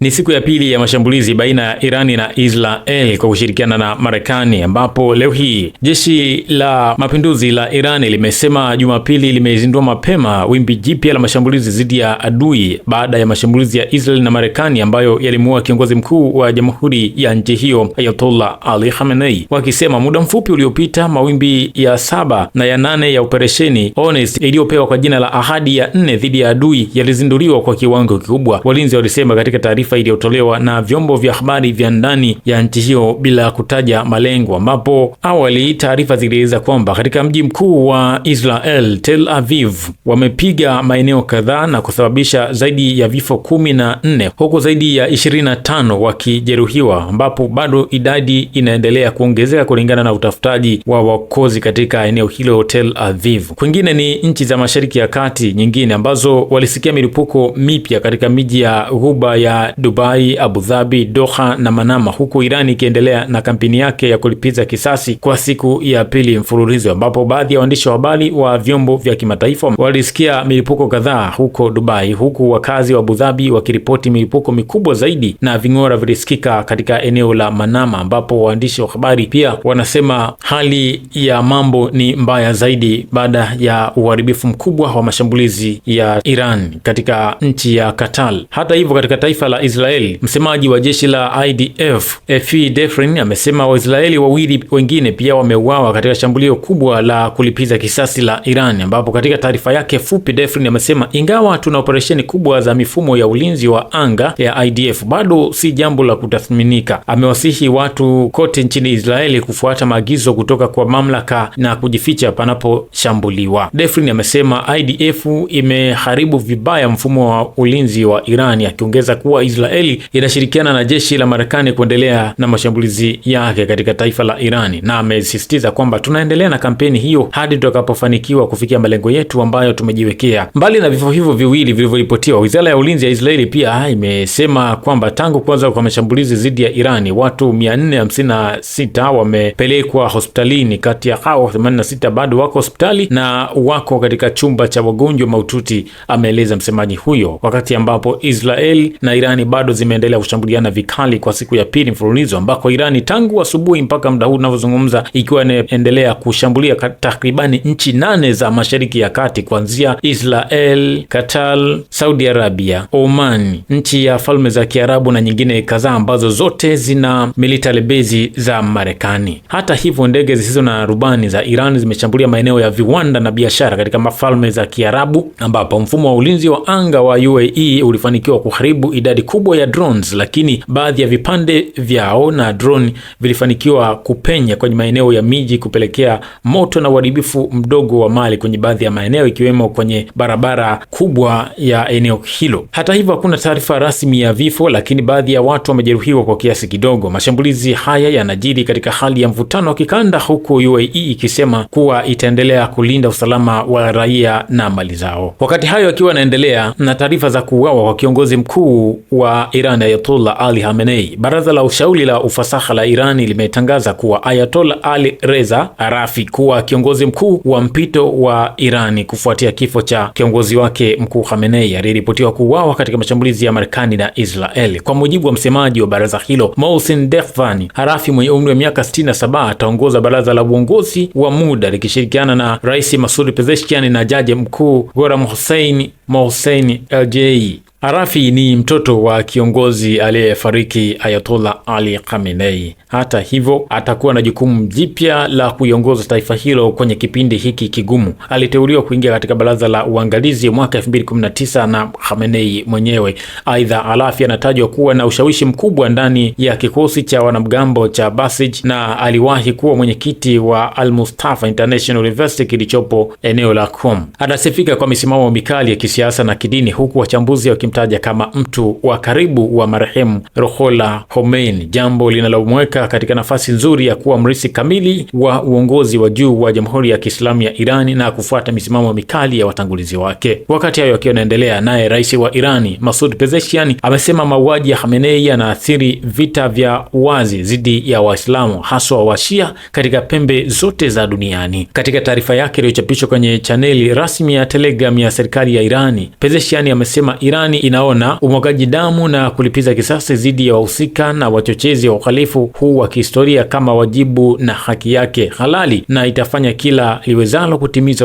Ni siku ya pili ya mashambulizi baina ya Irani na Israel kwa kushirikiana na Marekani, ambapo leo hii jeshi la mapinduzi la Irani limesema Jumapili limezindua mapema wimbi jipya la mashambulizi dhidi ya adui baada ya mashambulizi ya Israel na Marekani ambayo yalimuua kiongozi mkuu wa jamhuri ya nchi hiyo Ayatollah Ali Khamenei, wakisema muda mfupi uliopita mawimbi ya 7 na ya 8 ya operesheni Honest iliyopewa kwa jina la Ahadi ya 4 dhidi ya adui yalizinduliwa kwa kiwango kikubwa. Walinzi walisema katika taarifa iliyotolewa na vyombo vya habari vya ndani ya nchi hiyo bila kutaja malengo, ambapo awali taarifa zilieleza kwamba katika mji mkuu wa Israel Tel Aviv wamepiga maeneo kadhaa na kusababisha zaidi ya vifo 14 huku zaidi ya 25 wakijeruhiwa, ambapo bado idadi inaendelea kuongezeka kulingana na utafutaji wa waokozi katika eneo hilo Tel Aviv. Kwingine ni nchi za Mashariki ya Kati nyingine ambazo walisikia milipuko mipya katika miji ya Ghuba ya Dubai, Abu Dhabi, Doha na Manama, huku Irani ikiendelea na kampeni yake ya kulipiza kisasi kwa siku ya pili mfululizo, ambapo baadhi ya waandishi wa habari wa vyombo vya kimataifa walisikia milipuko kadhaa huko Dubai, huku wakazi wa Abu Dhabi wakiripoti milipuko mikubwa zaidi na ving'ora vilisikika katika eneo la Manama, ambapo waandishi wa habari pia wanasema hali ya mambo ni mbaya zaidi baada ya uharibifu mkubwa wa mashambulizi ya Iran katika nchi ya Qatar. Hata hivyo, katika taifa la Israeli, msemaji wa jeshi la IDF Efi Defrin amesema Waisraeli wawili wengine pia wameuawa katika shambulio kubwa la kulipiza kisasi la Iran, ambapo katika taarifa yake fupi Defrin amesema ingawa tuna operesheni kubwa za mifumo ya ulinzi wa anga ya IDF, bado si jambo la kutathminika. Amewasihi watu kote nchini Israeli kufuata maagizo kutoka kwa mamlaka na kujificha panaposhambuliwa. Defrin amesema IDF imeharibu vibaya mfumo wa ulinzi wa Iran, akiongeza kuwa Israeli inashirikiana na jeshi la Marekani kuendelea na mashambulizi yake katika taifa la Irani, na amesisitiza kwamba tunaendelea na kampeni hiyo hadi tutakapofanikiwa kufikia malengo yetu ambayo tumejiwekea. Mbali na vifo hivyo viwili vilivyoripotiwa, Wizara ya Ulinzi ya Israeli pia imesema kwamba tangu kuanza kwa mashambulizi dhidi ya Irani, watu 456 wamepelekwa hospitalini. Kati ya hao 86 bado wako hospitali na wako katika chumba cha wagonjwa mahututi, ameeleza msemaji huyo, wakati ambapo Israeli na Irani bado zimeendelea kushambuliana vikali kwa siku ya pili mfululizo, ambako Irani tangu asubuhi mpaka muda huu tunavyozungumza ikiwa inaendelea kushambulia takribani nchi 8 za Mashariki ya Kati, kuanzia Israel, Qatar, Saudi Arabia, Oman, nchi ya Falme za Kiarabu na nyingine kadhaa ambazo zote zina military base za Marekani. Hata hivyo, ndege zisizo na rubani za Iran zimeshambulia maeneo ya viwanda na biashara katika Falme za Kiarabu, ambapo mfumo wa ulinzi wa anga wa UAE ulifanikiwa kuharibu idadi kubwa ya drones, lakini baadhi ya vipande vyao na drone vilifanikiwa kupenya kwenye maeneo ya miji, kupelekea moto na uharibifu mdogo wa mali kwenye baadhi ya maeneo, ikiwemo kwenye barabara kubwa ya eneo hilo. Hata hivyo, hakuna taarifa rasmi ya vifo, lakini baadhi ya watu wamejeruhiwa kwa kiasi kidogo. Mashambulizi haya yanajiri katika hali ya mvutano wa kikanda, huku UAE ikisema kuwa itaendelea kulinda usalama wa raia na mali zao. Wakati hayo akiwa yanaendelea na taarifa za kuuawa kwa kiongozi mkuu wa Iran Ayatollah Ali Khamenei, Baraza la Ushauri la Ufasaha la Irani limetangaza kuwa Ayatollah Ali Reza Arafi kuwa kiongozi mkuu wa mpito wa Irani kufuatia kifo cha kiongozi wake mkuu Khamenei aliyeripotiwa kuuawa katika mashambulizi ya Marekani na Israeli. Kwa mujibu wa msemaji wa baraza hilo Mohsen Dehvani, Arafi mwenye umri wa miaka 67 ataongoza baraza la uongozi wa muda likishirikiana na Rais Masoud Pezeshkian na jaji mkuu Ghoram Mohsen Eljei. Arafi ni mtoto wa kiongozi aliyefariki Ayatollah Ali Khamenei. Hata hivyo, atakuwa na jukumu jipya la kuiongoza taifa hilo kwenye kipindi hiki kigumu. Aliteuliwa kuingia katika baraza la uangalizi mwaka 2019 na Khamenei mwenyewe. Aidha, Arafi anatajwa kuwa na ushawishi mkubwa ndani ya kikosi cha wanamgambo cha Basij na aliwahi kuwa mwenyekiti wa Al-Mustafa International University kilichopo eneo la Qom. Anasifika kwa misimamo mikali ya kisiasa na kidini, huku wachambuzi mtaja kama mtu wa karibu wa marehemu Ruhollah Khomeini, jambo linalomweka katika nafasi nzuri ya kuwa mrithi kamili wa uongozi wa juu wa Jamhuri ya Kiislamu ya Irani na kufuata misimamo mikali ya watangulizi wake. Wakati hayo akiwa yanaendelea, naye rais wa Irani Masoud Pezeshkian amesema mauaji ya Khamenei yanaathiri vita vya wazi dhidi ya Waislamu, haswa wa Shia katika pembe zote za duniani. Katika taarifa yake iliyochapishwa kwenye chaneli rasmi ya Telegram ya serikali ya Irani, Pezeshkian amesema Irani inaona umwagaji damu na kulipiza kisasi dhidi ya wahusika na wachochezi wa uhalifu huu wa kihistoria kama wajibu na haki yake halali, na itafanya kila liwezalo kutimiza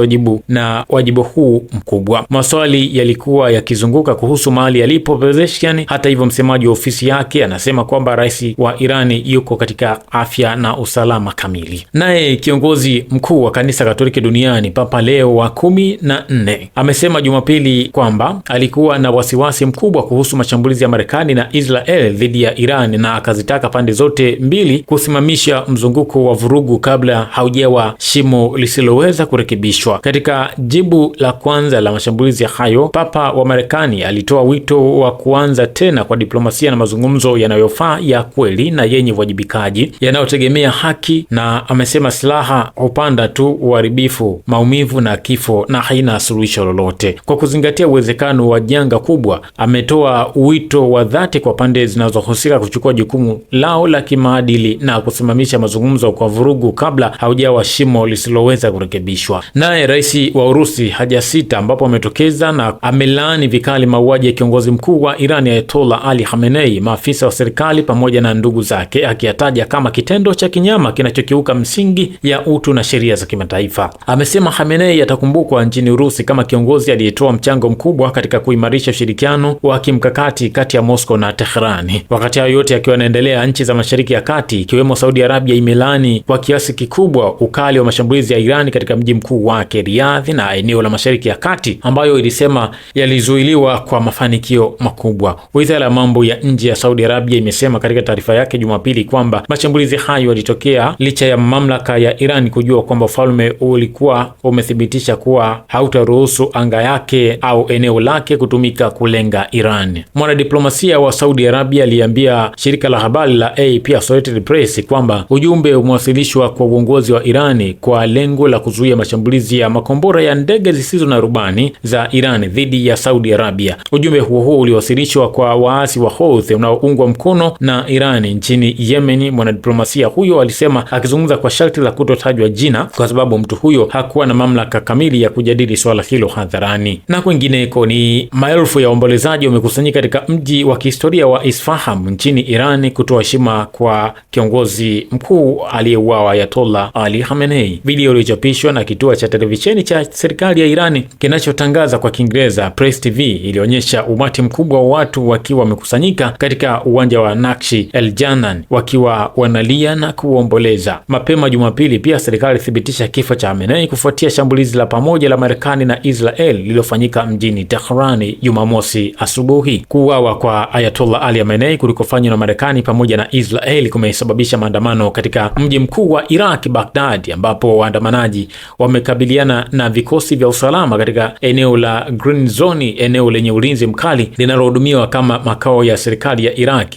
wajibu huu mkubwa. Maswali yalikuwa yakizunguka kuhusu mahali yalipo Pezeshkian. Hata hivyo, msemaji wa ofisi yake anasema kwamba rais wa Irani yuko katika afya na usalama kamili. Naye kiongozi mkuu wa kanisa Katoliki duniani Papa Leo wa 14 amesema Jumapili kwamba alikuwa na wasiwasi mkubwa kuhusu mashambulizi ya Marekani na Israel dhidi ya Iran, na akazitaka pande zote mbili kusimamisha mzunguko wa vurugu kabla haujawa shimo lisiloweza kurekebishwa. Katika jibu la kwanza la mashambulizi hayo, Papa wa Marekani alitoa wito wa kuanza tena kwa diplomasia na mazungumzo yanayofaa, ya kweli na yenye uwajibikaji, yanayotegemea haki, na amesema silaha hupanda tu uharibifu, maumivu na kifo, na haina suluhisho lolote. Kwa kuzingatia uwezekano wa janga kubwa, ametoa wito wa dhati kwa pande zinazohusika kuchukua jukumu lao la kimaadili na kusimamisha mazungumzo kwa vurugu kabla haujawa shimo lisiloweza kurekebishwa. Naye rais wa Urusi hajasita, ambapo ametokeza na amelaani vikali mauaji ya kiongozi mkuu wa Iran Ayatollah Ali Khamenei, maafisa wa serikali pamoja na ndugu zake, akiyataja kama kitendo cha kinyama kinachokiuka msingi ya utu na sheria za kimataifa. Amesema Khamenei atakumbukwa nchini Urusi kama kiongozi aliyetoa mchango mkubwa katika kuimarisha ushirikiano wa kimkakati kati ya Moscow na Tehran. Wakati hayo yote akiwa yanaendelea, nchi za Mashariki ya Kati ikiwemo Saudi Arabia imelaani kwa kiasi kikubwa ukali wa mashambulizi ya Irani katika mji mkuu wake Riyadh na eneo la Mashariki ya Kati, ambayo ilisema yalizuiliwa kwa mafanikio makubwa. Wizara ya mambo ya nje ya Saudi Arabia imesema katika taarifa yake Jumapili kwamba mashambulizi hayo yalitokea licha ya mamlaka ya Iran kujua kwamba ufalme ulikuwa umethibitisha kuwa hautaruhusu anga yake au eneo lake kutumika kulenga Iran. Mwanadiplomasia wa Saudi Arabia aliambia shirika la habari la AP Associated Press kwamba ujumbe umewasilishwa kwa uongozi wa Irani kwa lengo la kuzuia mashambulizi ya makombora ya ndege zisizo na rubani za Iran dhidi ya Saudi Arabia. Ujumbe huo uliwasilishwa kwa waasi wa Houthi unaoungwa mkono na Iran nchini Yemen. Mwanadiplomasia huyo alisema, akizungumza kwa sharti la kutotajwa jina kwa sababu mtu huyo hakuwa na mamlaka kamili ya kujadili swala hilo hadharani. Na kwingineko, ni maelfu ya waombolezaji wamekusanyika katika mji wa kihistoria wa Isfahan nchini Iran kutoa heshima kwa kiongozi mkuu aliyeuawa Ayatollah Ali Khamenei. Video iliyochapishwa na kituo cha televisheni cha serikali ya Iran kinachotangaza kwa Kiingereza Press TV ilionyesha umati mkubwa wa watu wakiwa wamekusanyika katika uwanja wa Nakshi El Janan wakiwa wanalia na kuomboleza. Mapema Jumapili pia serikali ilithibitisha kifo cha Khamenei kufuatia shambulizi la pamoja la Marekani na Israel lililofanyika mjini Tehran Jumamosi asubuhi. Kuuawa kwa Ayatollah Ali Khamenei kulikofanywa na Marekani pamoja na Israel kumesababisha maandamano katika mji mkuu wa Iraq Baghdad, ambapo waandamanaji wamekabiliana na vikosi vya usalama katika eneo la Green Zone, eneo lenye ulinzi mkali linalohudumiwa kama makao ya serikali ya Iraq,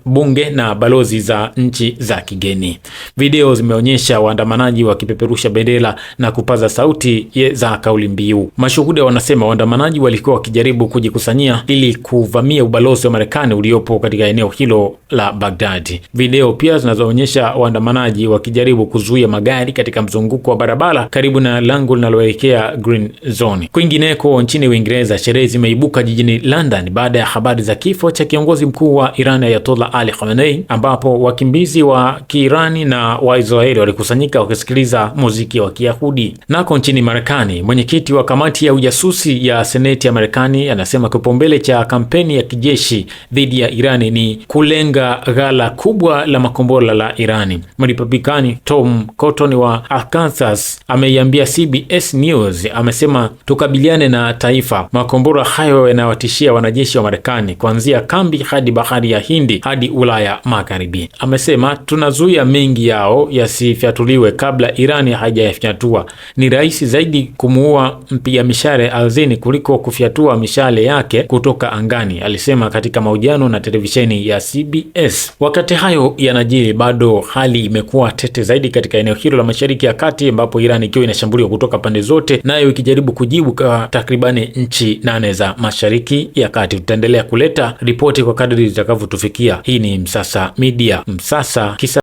bunge na balozi za nchi za kigeni. Video zimeonyesha waandamanaji wakipeperusha bendera na kupaza sauti za kauli mbiu. Mashuhuda wanasema waandamanaji walikuwa wakijaribu kujikusanyia ili kuvamia ubalozi wa Marekani uliopo katika eneo hilo la Baghdad. Video pia zinazoonyesha waandamanaji wakijaribu kuzuia magari katika mzunguko wa barabara karibu na lango linaloelekea Green Zone. Kwingineko, nchini Uingereza, sherehe zimeibuka jijini London baada ya habari za kifo cha kiongozi mkuu wa Iran Ayatollah Ali Khamenei, ambapo wakimbizi wa Kiirani na Waisraeli walikusanyika wakisikiliza muziki wa Kiyahudi. Nako nchini Marekani, mwenyekiti wa kamati ya ujasusi ya Seneti ya Marekani anasema kipaumbele cha kampeni ya kijeshi dhidi ya Irani ni kulenga ghala kubwa la makombora la Irani. Mrepublikani Tom Cotton wa Arkansas ameiambia CBS News, amesema tukabiliane na taifa, makombora hayo yanawatishia wanajeshi wa Marekani kuanzia kambi hadi bahari ya Hindi hadi Ulaya Magharibi. Amesema tunazuia mengi yao yasifyatuliwe kabla Irani haijayafyatua. Ni rahisi zaidi kumuua mpiga mishale ardhini kuliko kufyatua mishale yake kutoka angani, alisema katika mahojiano na televisheni ya CBS. Wakati hayo yanajiri, bado hali imekuwa tete zaidi katika eneo hilo la Mashariki ya Kati, ambapo Irani ikiwa inashambuliwa kutoka pande zote, nayo ikijaribu kujibu kwa takribani nchi 8 za Mashariki ya Kati. Tutaendelea kuleta ripoti kwa kadri zitakavyotufikia. Hii ni Msasa Media, Msasa kisa